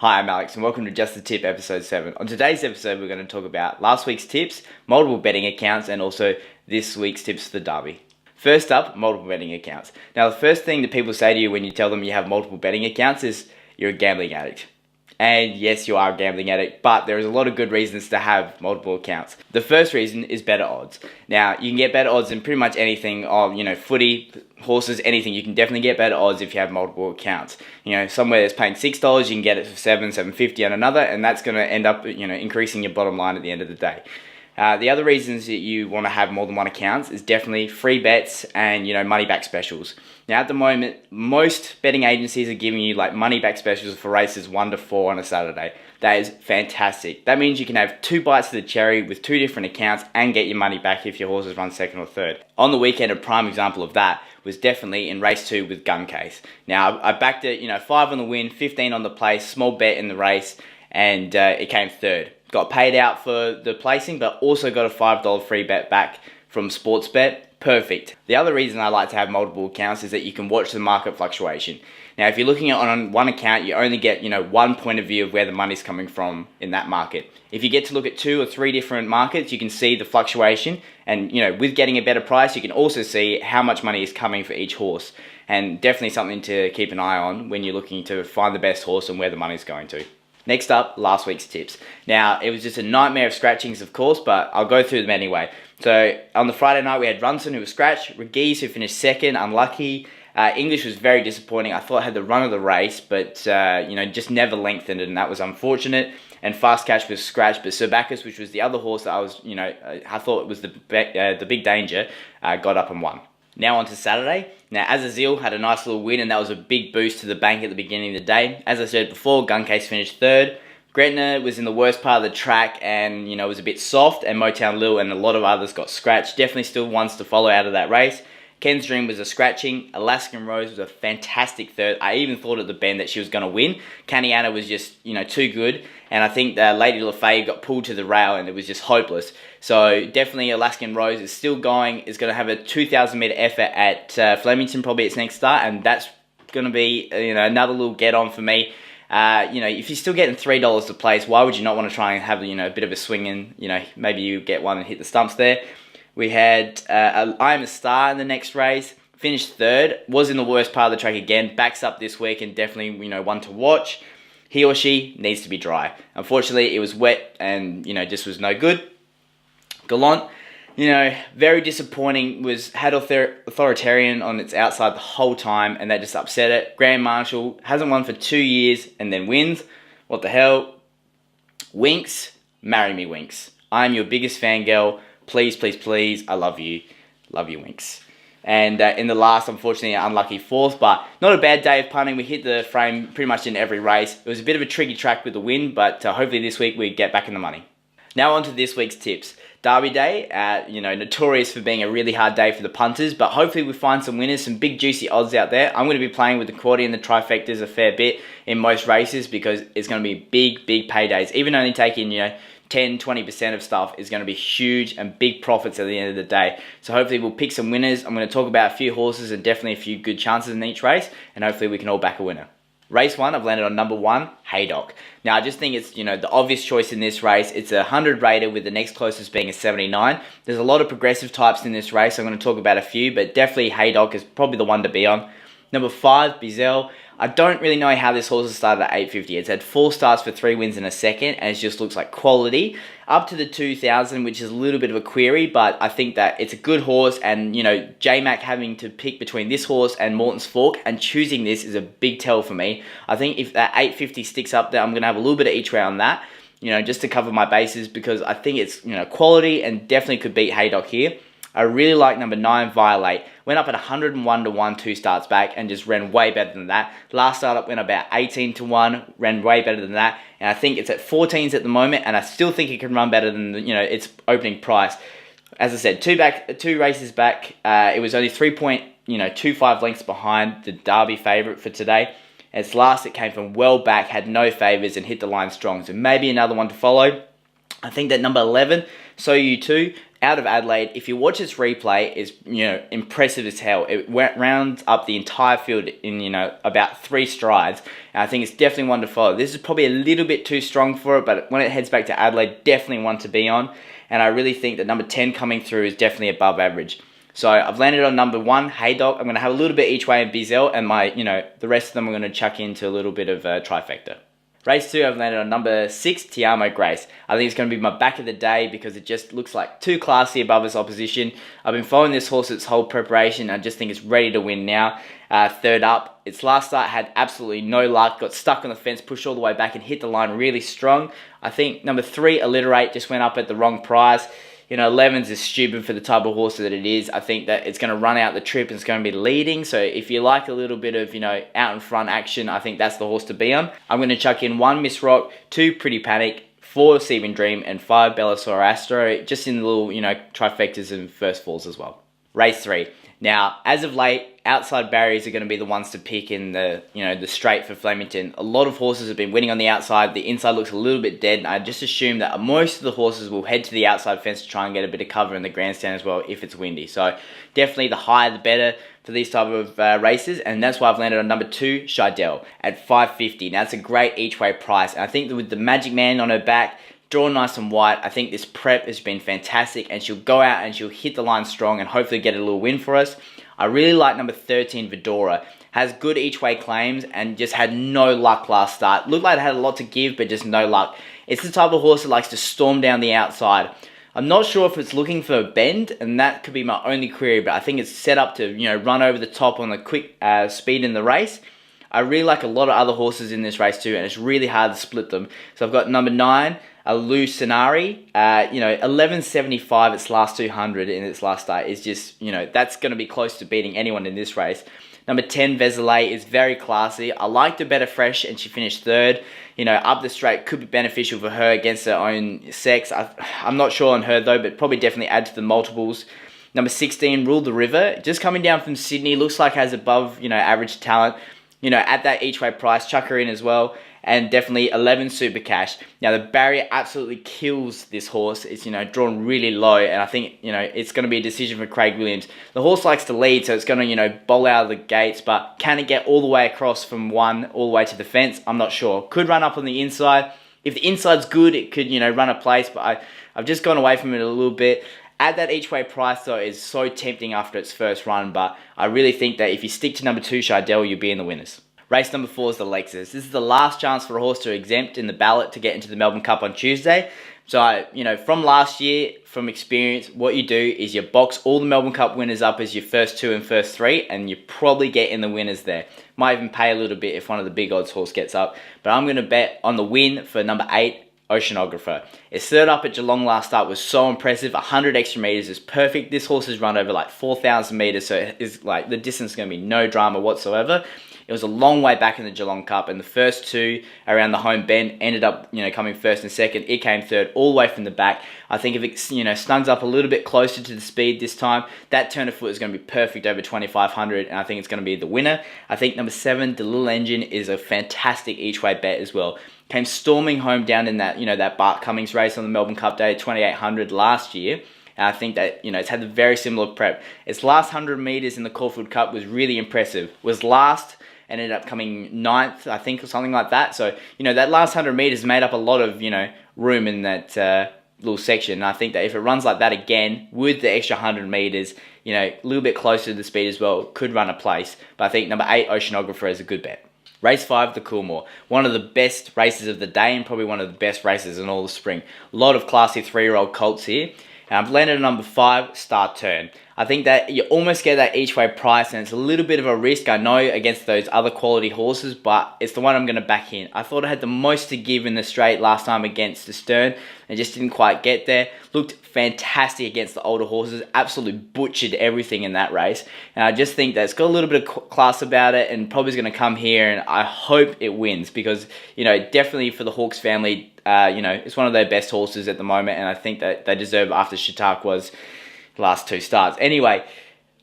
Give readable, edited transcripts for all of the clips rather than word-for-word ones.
Hi, I'm Alex and welcome to Just the Tip episode 7. On today's episode we're going to talk about last week's tips, multiple betting accounts and also this week's tips for the Derby. First up, multiple betting accounts. Now the first thing that people say to you when you tell them you have multiple betting accounts is you're a gambling addict. And yes, you are a gambling addict, but there is a lot of good reasons to have multiple accounts. The first reason is better odds. Now, you can get better odds in pretty much anything, footy, horses, anything. You can definitely get better odds if you have multiple accounts. Somewhere that's paying $6, you can get it for $7.50 on another, and that's going to end up, increasing your bottom line at the end of the day. The other reasons that you want to have more than one account is definitely free bets and, money back specials. Now, at the moment, most betting agencies are giving you like money back specials for races 1 to 4 on a Saturday. That is fantastic. That means you can have 2 bites of the cherry with 2 different accounts and get your money back if your horses run second or third. On the weekend, a prime example of that was definitely in race 2 with Gun Case. Now, I backed it, 5 on the win, 15 on the place, small bet in the race, and it came third. Got paid out for the placing, but also got a $5 free bet back from Sportsbet. Perfect. The other reason I like to have multiple accounts is that you can watch the market fluctuation. Now, if you're looking at on one account, you only get, one point of view of where the money's coming from in that market. If you get to look at 2 or 3 different markets, you can see the fluctuation. And, with getting a better price, you can also see how much money is coming for each horse. And definitely something to keep an eye on when you're looking to find the best horse and where the money's going to. Next up, last week's tips. Now, it was just a nightmare of scratchings, of course, but I'll go through them anyway. So, on the Friday night, we had Runson, who was scratched, Regis, who finished second, unlucky. English was very disappointing. I thought I had the run of the race, but, just never lengthened it, and that was unfortunate. And Fast Catch was scratched, but Sir Bacchus, which was the other horse that I was, I thought was the big danger, got up and won. Now on to Saturday. Now, Azazel had a nice little win, and that was a big boost to the bank at the beginning of the day. As I said before, Gun Case finished third. Gretna was in the worst part of the track and, was a bit soft, and Motown Lil and a lot of others got scratched. Definitely still ones to follow out of that race. Ken's Dream was a scratching. Alaskan Rose was a fantastic third. I even thought at the bend that she was going to win. Candiana was just, too good. And I think that Lady LaFay got pulled to the rail and it was just hopeless. So definitely Alaskan Rose is still going. It's going to have a 2,000 metre effort at Flemington, probably its next start. And that's going to be, another little get on for me. If you're still getting $3 to place, why would you not want to try and have, a bit of a swing in? Maybe you get one and hit the stumps there. We had I Am a Star in the next race, finished third, was in the worst part of the track again, backs up this week and definitely, one to watch. He or she needs to be dry. Unfortunately, it was wet and, just was no good. Gallant, very disappointing, had Authoritarian on its outside the whole time and that just upset it. Grand Marshal hasn't won for 2 years and then wins. What the hell? Winks, marry me Winks. I'm your biggest fangirl. Please, please, please, I love you. Love you, Winks. And in the last, unfortunately, unlucky 4th, but not a bad day of punting. We hit the frame pretty much in every race. It was a bit of a tricky track with the win, but hopefully this week we get back in the money. Now on to this week's tips. Derby Day, notorious for being a really hard day for the punters, but hopefully we find some winners, some big juicy odds out there. I'm going to be playing with the quaddy and the trifectas a fair bit in most races because it's going to be big paydays. Even only taking, 10-20% of stuff is going to be huge and big profits at the end of the day. So hopefully we'll pick some winners. I'm going to talk about a few horses and definitely a few good chances in each race, and hopefully we can all back a winner. Race 1, I've landed on number 1, Haydock. Now I just think it's, the obvious choice in this race. It's a 100 rater with the next closest being a 79. There's a lot of progressive types in this race. I'm going to talk about a few, but definitely Haydock is probably the one to be on. Number 5, Bezel. I don't really know how this horse has started at 850. It's had 4 starts for 3 wins in a second, and it just looks like quality. Up to the 2000, which is a little bit of a query, but I think that it's a good horse, and, J-Mac having to pick between this horse and Morton's Fork, and choosing this is a big tell for me. I think if that 850 sticks up there, I'm going to have a little bit of each way on that, just to cover my bases, because I think it's, quality and definitely could beat Haydock here. I really like number 9, Violate. Went up at 101 to 1 2 starts back and just ran way better than that. Last startup went about 18 to 1, ran way better than that. And I think it's at 14s at the moment, and I still think it can run better than its opening price. As I said, 2 races back, it was only 3.25 lengths behind the Derby favourite for today. Its last, it came from well back, had no favours and hit the line strong. So maybe another one to follow. I think that number 11, So You Too, out of Adelaide, if you watch its replay, is impressive as hell. It rounds up the entire field in about 3 strides, and I think it's definitely one to follow. This is probably a little bit too strong for it, but when it heads back to Adelaide, definitely one to be on. And I really think that number 10 Coming Through is definitely above average. So I've landed on number 1, Hey Doc. I'm going to have a little bit each way in Bezel, and the rest of them I'm going to chuck into a little bit of a trifecta. Race 2, I've landed on number 6, Tiamo Grace. I think it's going to be my back of the day because it just looks like too classy above its opposition. I've been following this horse its whole preparation. I just think it's ready to win now. Third up, its last start had absolutely no luck. Got stuck on the fence, pushed all the way back and hit the line really strong. I think number 3, Alliterate, just went up at the wrong price. 11s is stupid for the type of horse that it is. I think that it's going to run out the trip and it's going to be leading. So if you like a little bit of, out in front action, I think that's the horse to be on. I'm going to chuck in 1, Miss Rock, 2, Pretty Panic, 4, Seaman Dream, and 5, Bellasaur Astro, just in the little, trifectas and first falls as well. Race 3. Now, as of late, outside barriers are going to be the ones to pick in the, the straight for Flemington. A lot of horses have been winning on the outside. The inside looks a little bit dead, and I just assume that most of the horses will head to the outside fence to try and get a bit of cover in the grandstand as well if it's windy. So, definitely the higher the better for these type of races, and that's why I've landed on number 2, Sheidel, at $5.50. Now, it's a great each-way price, and I think that with the Magic Man on her back, drawn nice and wide, I think this prep has been fantastic, and she'll go out and she'll hit the line strong and hopefully get a little win for us. I really like number 13, Viddora. Has good each-way claims and just had no luck last start. Looked like it had a lot to give, but just no luck. It's the type of horse that likes to storm down the outside. I'm not sure if it's looking for a bend, and that could be my only query, but I think it's set up to, run over the top on the quick speed in the race. I really like a lot of other horses in this race too, and it's really hard to split them. So I've got number 9, Oceanographer, 11.75 its last 200 in its last start is just, that's going to be close to beating anyone in this race. Number 10, Bezel Ew is very classy. I liked her better fresh and she finished 3rd. Up the straight could be beneficial for her against her own sex. I'm not sure on her though, but probably definitely add to the multiples. Number 16, Rule the River, just coming down from Sydney, looks like has above, average talent. At that each way price, chuck her in as well. And definitely 11, Super Cash. Now, the barrier absolutely kills this horse. It's, drawn really low. And I think, it's going to be a decision for Craig Williams. The horse likes to lead, so it's going to, bowl out of the gates. But can it get all the way across from 1 all the way to the fence? I'm not sure. Could run up on the inside. If the inside's good, it could, run a place. But I've just gone away from it a little bit. At that each way price, though, is so tempting after its first run. But I really think that if you stick to number 2, Sheidel, you'll be in the winners. Race number 4 is the Lexus. This is the last chance for a horse to exempt in the ballot to get into the Melbourne Cup on Tuesday. So, from last year, from experience, what you do is you box all the Melbourne Cup winners up as your first 2 and first 3, and you probably get in the winners there. Might even pay a little bit if one of the big odds horse gets up. But I'm going to bet on the win for number 8, Oceanographer. Its 3rd up at Geelong last start was so impressive. 100 extra meters is perfect. This horse has run over like 4,000 meters, so it is like the distance is going to be no drama whatsoever. It was a long way back in the Geelong Cup, and the first 2 around the home bend ended up, coming 1st and 2nd. It came 3rd all the way from the back. I think if it, snugs up a little bit closer to the speed this time, that turn of foot is going to be perfect over 2,500, and I think it's going to be the winner. I think number 7, The Little Engine, is a fantastic each-way bet as well. Came storming home down in that, that Bart Cummings race on the Melbourne Cup day, 2,800 last year. And I think that, it's had a very similar prep. Its last 100 metres in the Caulfield Cup was really impressive. Was last, ended up coming 9th, I think, or something like that. So, that last 100 metres made up a lot of, room in that little section. And I think that if it runs like that again, with the extra 100 metres, a little bit closer to the speed as well, could run a place. But I think number 8, Oceanographer, is a good bet. Race 5, the Coolmore. One of the best races of the day and probably one of the best races in all the spring. A lot of classy 3-year-old colts here. And I've landed on number 5, Star Turn. I think that you almost get that each way price, and it's a little bit of a risk, I know, against those other quality horses, but it's the one I'm going to back in. I thought it had the most to give in the straight last time against the Stern, and just didn't quite get there. Looked fantastic against the older horses, absolutely butchered everything in that race, and I just think that it's got a little bit of class about it, and probably is going to come here, and I hope it wins, because, definitely for the Hawks family, it's one of their best horses at the moment, and I think that they deserve after Chautauqua's last 2 starts. Anyway,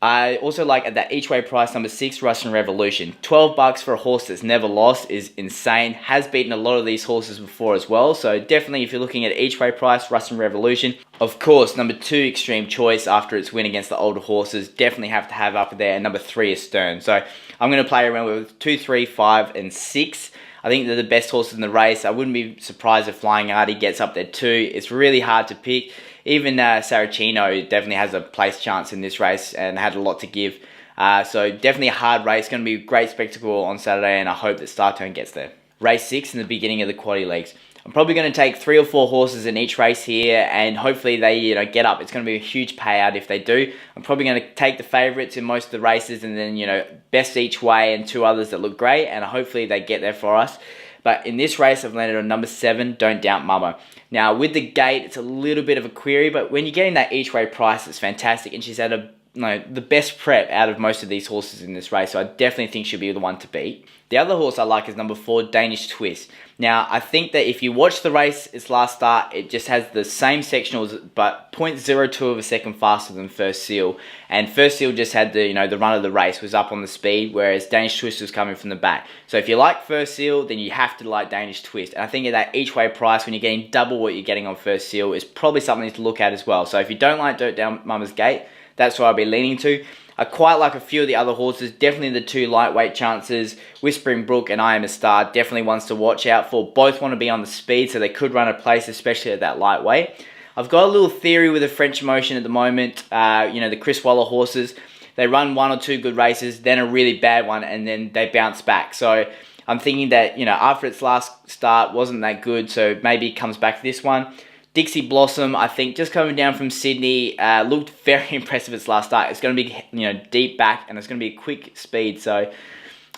I also like at that each way price, number 6, Russian Revolution. $12 for a horse that's never lost is insane. Has beaten a lot of these horses before as well. So definitely if you're looking at each way price, Russian Revolution. Of course, number 2, Extreme Choice, after its win against the older horses, definitely have to have up there. And number 3 is Stern. So I'm going to play around with 2, 3, 5, and 6. I think they're the best horses in the race. I wouldn't be surprised if Flying Artie gets up there too. It's really hard to pick. Even Saracino definitely has a place chance in this race and had a lot to give. So definitely a hard race. Going to be a great spectacle on Saturday, and I hope that Star Turn gets there. Race 6 in the beginning of the quaddy leagues. I'm probably going to take 3 or 4 horses in each race here, and hopefully they get up. It's going to be a huge payout if they do. I'm probably going to take the favourites in most of the races, and then best each way and 2 others that look great, and hopefully they get there for us. But in this race, I've landed on number 7, Don't Doubt Mama. Now, with the gate, it's a little bit of a query, but when you're getting that each way price, it's fantastic, and she's had the best prep out of most of these horses in this race, so I definitely think she'll be the one to beat. The other horse I like is number 4, Danish Twist. Now, I think that if you watch the race, its last start, it just has the same sectionals, but 0.02 of a second faster than First Seal. And First Seal just had the run of the race, was up on the speed, whereas Danish Twist was coming from the back. So if you like First Seal, then you have to like Danish Twist. And I think at that each way price, when you're getting double what you're getting on First Seal, is probably something to look at as well. So if you don't like Don't Doubt Mama's gate, that's what I'll be leaning to. I quite like a few of the other horses. Definitely the 2 lightweight chances, Whispering Brook and I Am a Star. Definitely ones to watch out for. Both want to be on the speed, so they could run a place, especially at that lightweight. I've got a little theory with the French Motion at the moment. The Chris Waller horses. They run 1 or 2 good races, then a really bad one, and then they bounce back. So I'm thinking that, after its last start wasn't that good, so maybe it comes back for this one. Dixie Blossom, I think, just coming down from Sydney, looked very impressive its last start. It's going to be, deep back, and it's going to be a quick speed. So,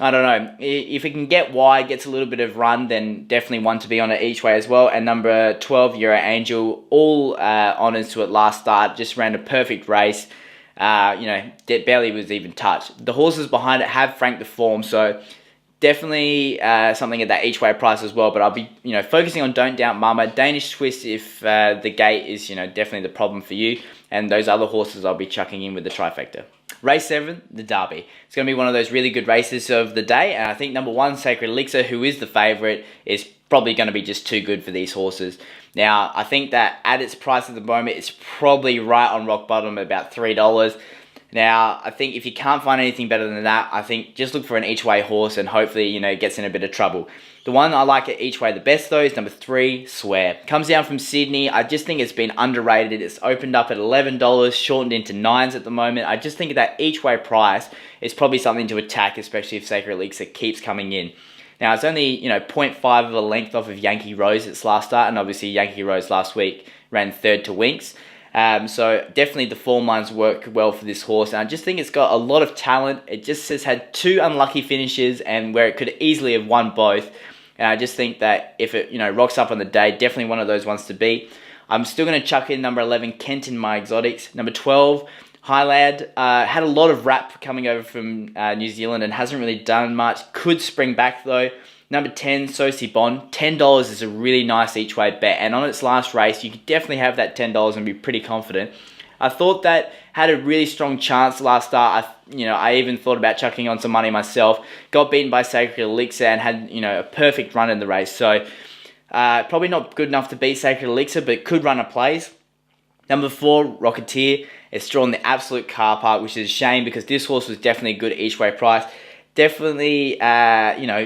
I don't know. If it can get wide, gets a little bit of run, then definitely one to be on it each way as well. And number 12, Euro Angel, all honours to it last start. Just ran a perfect race. Barely was even touched. The horses behind it have franked the form, so definitely something at that each way price as well, but I'll be focusing on Don't Doubt Mama, Danish Twist if the gate is definitely the problem for you, and those other horses I'll be chucking in with the trifecta. Race 7, the Derby. It's going to be one of those really good races of the day, and I think number 1, Sacred Elixir, who is the favourite, is probably going to be just too good for these horses. Now, I think that at its price at the moment, it's probably right on rock bottom at about $3. Now, I think if you can't find anything better than that, I think just look for an each way horse and hopefully, it gets in a bit of trouble. The one I like at each way the best though is number 3, Swear. Comes down from Sydney. I just think it's been underrated. It's opened up at $11, shortened into 9s at the moment. I just think that each way price is probably something to attack, especially if Sacred Elixir keeps coming in. Now, it's only, 0.5 of a length off of Yankee Rose its last start, and obviously Yankee Rose last week ran 3rd to Winks. So definitely the form lines work well for this horse, and I just think it's got a lot of talent. It just has had 2 unlucky finishes, and where it could easily have won both. And I just think that if it rocks up on the day, definitely one of those ones to beat. I'm still going to chuck in number 11, Kenton My Exotics. Number 12, Highland, had a lot of rap coming over from New Zealand and hasn't really done much. Could spring back though. Number 10, Sosi Bond. $10 is a really nice each way bet, and on its last race, you could definitely have that $10 and be pretty confident. I thought that had a really strong chance last start. I even thought about chucking on some money myself. Got beaten by Sacred Elixir and had a perfect run in the race. So probably not good enough to beat Sacred Elixir, but could run a plays. Number 4, Rocketeer. It's drawn the absolute car park, which is a shame because this horse was definitely a good each way price. Definitely,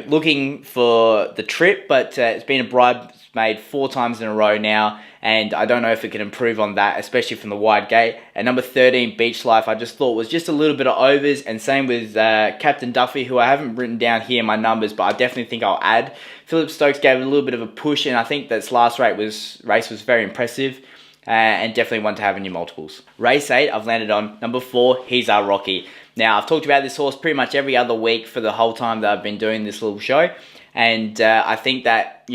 looking for the trip, but it's been a bridesmaid 4 times in a row now, and I don't know if it can improve on that, especially from the wide gate. And number 13, Beach Life, I just thought was just a little bit of overs, and same with Captain Duffy, who I haven't written down here in my numbers, but I definitely think I'll add. Philip Stokes gave it a little bit of a push, and I think that its last race was very impressive. And definitely one to have in your multiples. Race 8, I've landed on number 4, He's Our Rocky. Now, I've talked about this horse pretty much every other week for the whole time that I've been doing this little show. And I think that,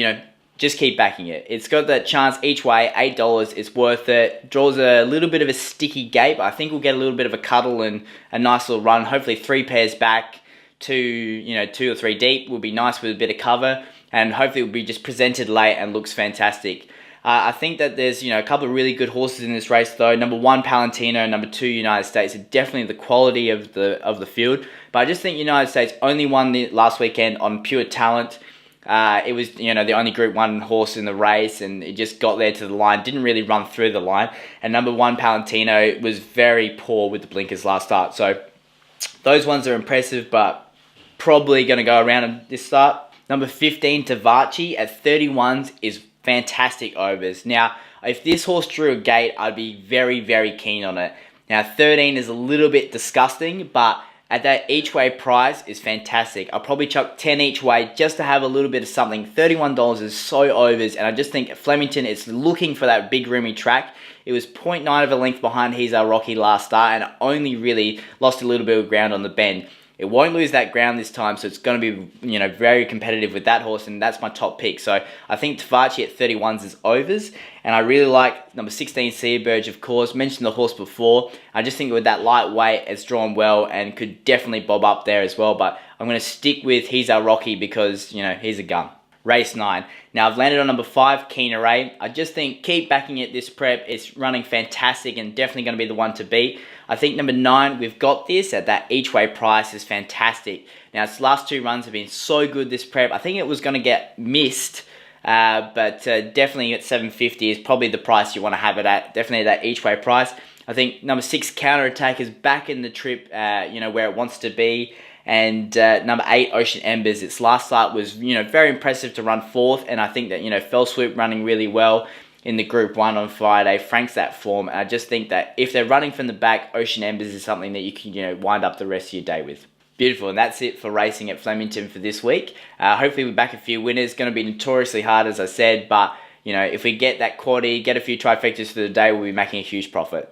just keep backing it. It's got that chance each way, $8. It's worth it. Draws a little bit of a sticky gate, but I think we'll get a little bit of a cuddle and a nice little run. Hopefully 3 pairs back to, 2 or 3 deep will be nice with a bit of cover. And hopefully it will be just presented late and looks fantastic. I think that there's, a couple of really good horses in this race though. Number 1, Palantino, number 2, United States are definitely the quality of the field. But I just think United States only won the last weekend on pure talent. It was, the only Group 1 horse in the race, and it just got there to the line, didn't really run through the line. And number 1, Palantino, was very poor with the blinkers last start. So those ones are impressive, but probably going to go around in this start. Number 15, Tavachi at 31s is fantastic overs. Now, if this horse drew a gate, I'd be very, very keen on it. Now, 13 is a little bit disgusting, but at that each way price is fantastic. I'll probably chuck 10 each way just to have a little bit of something. $31 is so overs, and I just think Flemington is looking for that big roomy track. It was 0.9 of a length behind He's Our Rocky last start, and only really lost a little bit of ground on the bend. It won't lose that ground this time, so it's going to be, very competitive with that horse, and that's my top pick. So I think Tavachi at 31s is overs, and I really like number 16, Seaburge, of course. Mentioned the horse before. I just think with that lightweight, it's drawn well and could definitely bob up there as well, but I'm going to stick with He's Our Rocky because, he's a gun. Race 9. Now, I've landed on number 5, Keen Array. I just think keep backing it this prep. It's running fantastic and definitely going to be the one to beat. I think number 9, We've Got This at that each way price is fantastic. Now, its last 2 runs have been so good this prep. I think it was going to get missed, but definitely at $7.50 is probably the price you want to have it at. Definitely that each way price. I think number 6, Counterattack is back in the trip, where it wants to be. And number 8, Ocean Embers. Its last start was, very impressive to run 4th. And I think that, Fell Swoop running really well in the Group 1 on Friday franks that form. And I just think that if they're running from the back, Ocean Embers is something that you can, wind up the rest of your day with. Beautiful, and that's it for racing at Flemington for this week. Hopefully we're back a few winners. Going to be notoriously hard, as I said. But, if we get that quaddy, get a few trifectas for the day, we'll be making a huge profit.